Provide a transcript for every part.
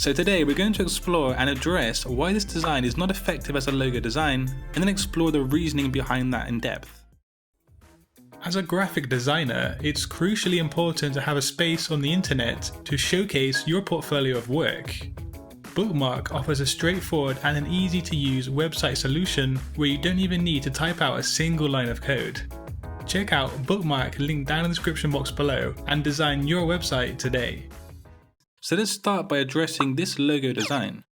So today we're going to explore and address why this design is not effective as a logo design, and then explore the reasoning behind that in depth. As a graphic designer, it's crucially important to have a space on the internet to showcase your portfolio of work. Bookmark offers a straightforward and an easy to use website solution where you don't even need to type out a single line of code. Check out Bookmark, link down in the description box below, and design your website today. So let's start by addressing this logo design.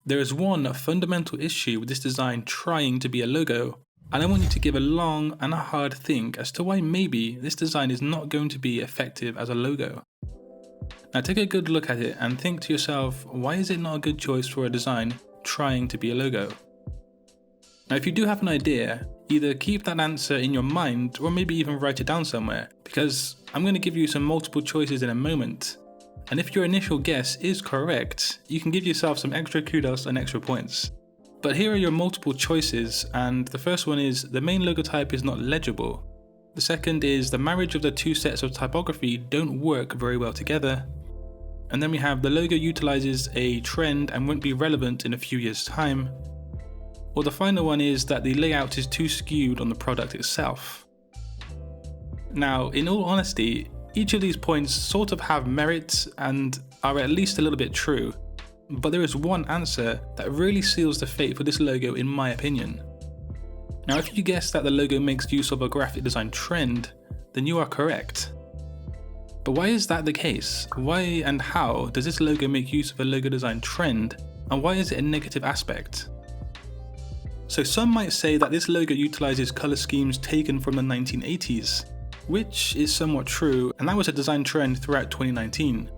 There is one fundamental issue with this design trying to be a logo, and I want you to give a long and a hard think as to why maybe this design is not going to be effective as a logo. Now take a good look at it and think to yourself, why is it not a good choice for a design trying to be a logo? Now if you do have an idea, either keep that answer in your mind or maybe even write it down somewhere, because I'm going to give you some multiple choices in a moment. And if your initial guess is correct, you can give yourself some extra kudos and extra points. But here are your multiple choices, and the first one is the main logo type is not legible. The second is the marriage of the two sets of typography don't work very well together. And then we have the logo utilizes a trend and won't be relevant in a few years' time. Or the final one is that the layout is too skewed on the product itself. Now, in all honesty, each of these points sort of have merit and are at least a little bit true, but there is one answer that really seals the fate for this logo in my opinion. Now if you guess that the logo makes use of a graphic design trend, then you are correct. But why is that the case? Why and how does this logo make use of a logo design trend, and why is it a negative aspect? So some might say that this logo utilizes color schemes taken from the 1980s, which is somewhat true, and that was a design trend throughout 2019.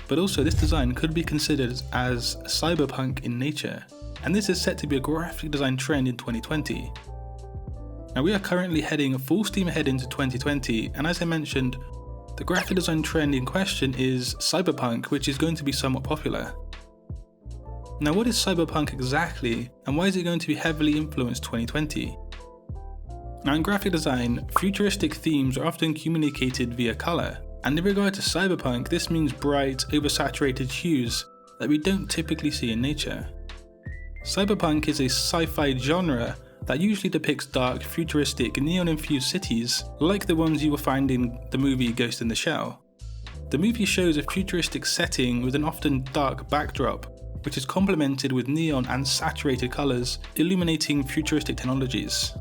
But also this design could be considered as cyberpunk in nature, and this is set to be a graphic design trend in 2020. Now we are currently heading full steam ahead into 2020, and as I mentioned, the graphic design trend in question is cyberpunk, which is going to be somewhat popular. Now what is cyberpunk exactly, and why is it going to be heavily influenced 2020? Now in graphic design, futuristic themes are often communicated via colour, and in regard to cyberpunk, this means bright, oversaturated hues that we don't typically see in nature. Cyberpunk is a sci-fi genre that usually depicts dark, futuristic, neon-infused cities like the ones you will find in the movie Ghost in the Shell. The movie shows a futuristic setting with an often dark backdrop, which is complemented with neon and saturated colours illuminating futuristic technologies.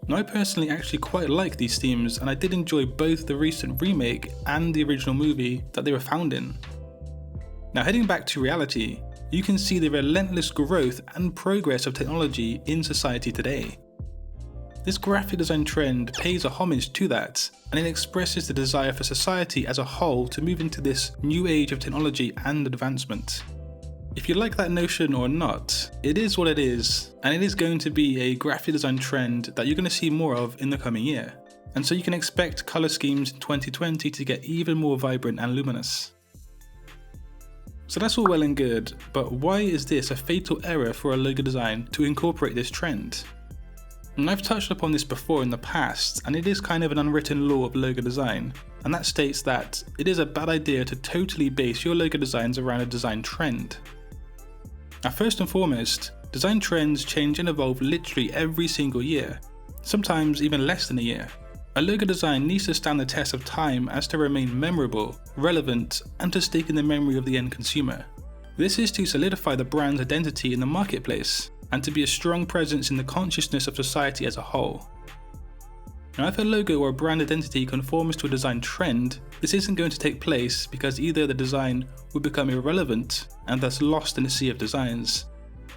Now I personally actually quite like these themes, and I did enjoy both the recent remake and the original movie that they were found in. Now heading back to reality, you can see the relentless growth and progress of technology in society today. This graphic design trend pays a homage to that, and it expresses the desire for society as a whole to move into this new age of technology and advancement. If you like that notion or not, it is what it is, and it is going to be a graphic design trend that you're going to see more of in the coming year. And so you can expect colour schemes in 2020 to get even more vibrant and luminous. So that's all well and good, but why is this a fatal error for a logo design to incorporate this trend? And I've touched upon this before in the past, and it is kind of an unwritten law of logo design, and that states that it is a bad idea to totally base your logo designs around a design trend. Now first and foremost, design trends change and evolve literally every single year, sometimes even less than a year. A logo design needs to stand the test of time as to remain memorable, relevant, and to stick in the memory of the end consumer. This is to solidify the brand's identity in the marketplace, and to be a strong presence in the consciousness of society as a whole. Now if a logo or a brand identity conforms to a design trend, this isn't going to take place because either the design will become irrelevant and thus lost in a sea of designs,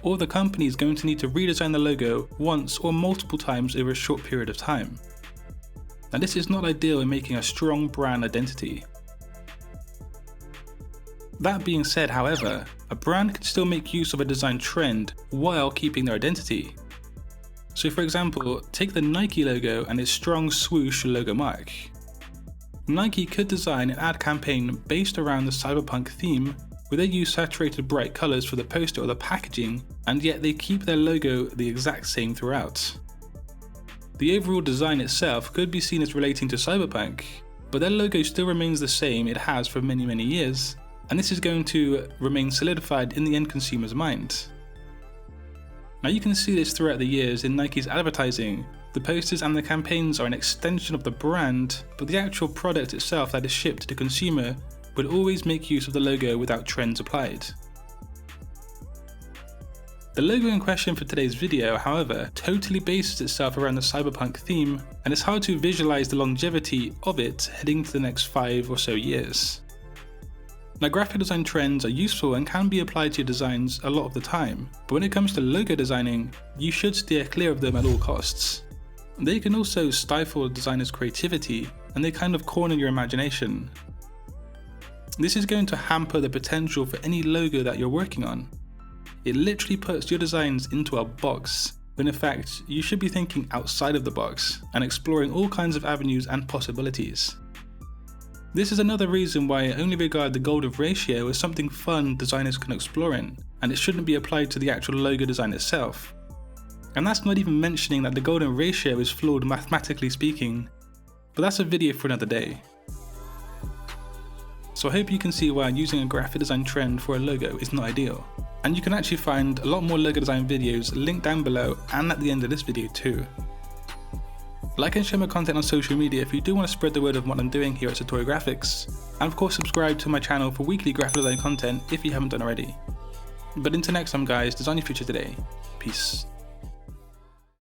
or the company is going to need to redesign the logo once or multiple times over a short period of time. Now this is not ideal in making a strong brand identity. That being said, however, a brand can still make use of a design trend while keeping their identity. So for example, take the Nike logo and its strong swoosh logo mark. Nike could design an ad campaign based around the cyberpunk theme, where they use saturated bright colours for the poster or the packaging, and yet they keep their logo the exact same throughout. The overall design itself could be seen as relating to cyberpunk, but their logo still remains the same it has for many years, and this is going to remain solidified in the end consumer's mind. Now you can see this throughout the years in Nike's advertising. The posters and the campaigns are an extension of the brand, but the actual product itself that is shipped to the consumer would always make use of the logo without trends applied. The logo in question for today's video, however, totally bases itself around the cyberpunk theme, and it's hard to visualize the longevity of it heading to the next 5 or so years. Now, graphic design trends are useful and can be applied to your designs a lot of the time, but when it comes to logo designing, you should steer clear of them at all costs. They can also stifle a designer's creativity, and they kind of corner your imagination. This is going to hamper the potential for any logo that you're working on. It literally puts your designs into a box, when in fact you should be thinking outside of the box and exploring all kinds of avenues and possibilities. This is another reason why I only regard the golden ratio as something fun designers can explore in, and it shouldn't be applied to the actual logo design itself. And that's not even mentioning that the golden ratio is flawed mathematically speaking, but that's a video for another day. So I hope you can see why using a graphic design trend for a logo is not ideal. And you can actually find a lot more logo design videos linked down below and at the end of this video too. Like and share my content on social media if you do want to spread the word of what I'm doing here at Satori Graphics. And of course subscribe to my channel for weekly graphic design content if you haven't done already. But until next time guys, design your future today. Peace.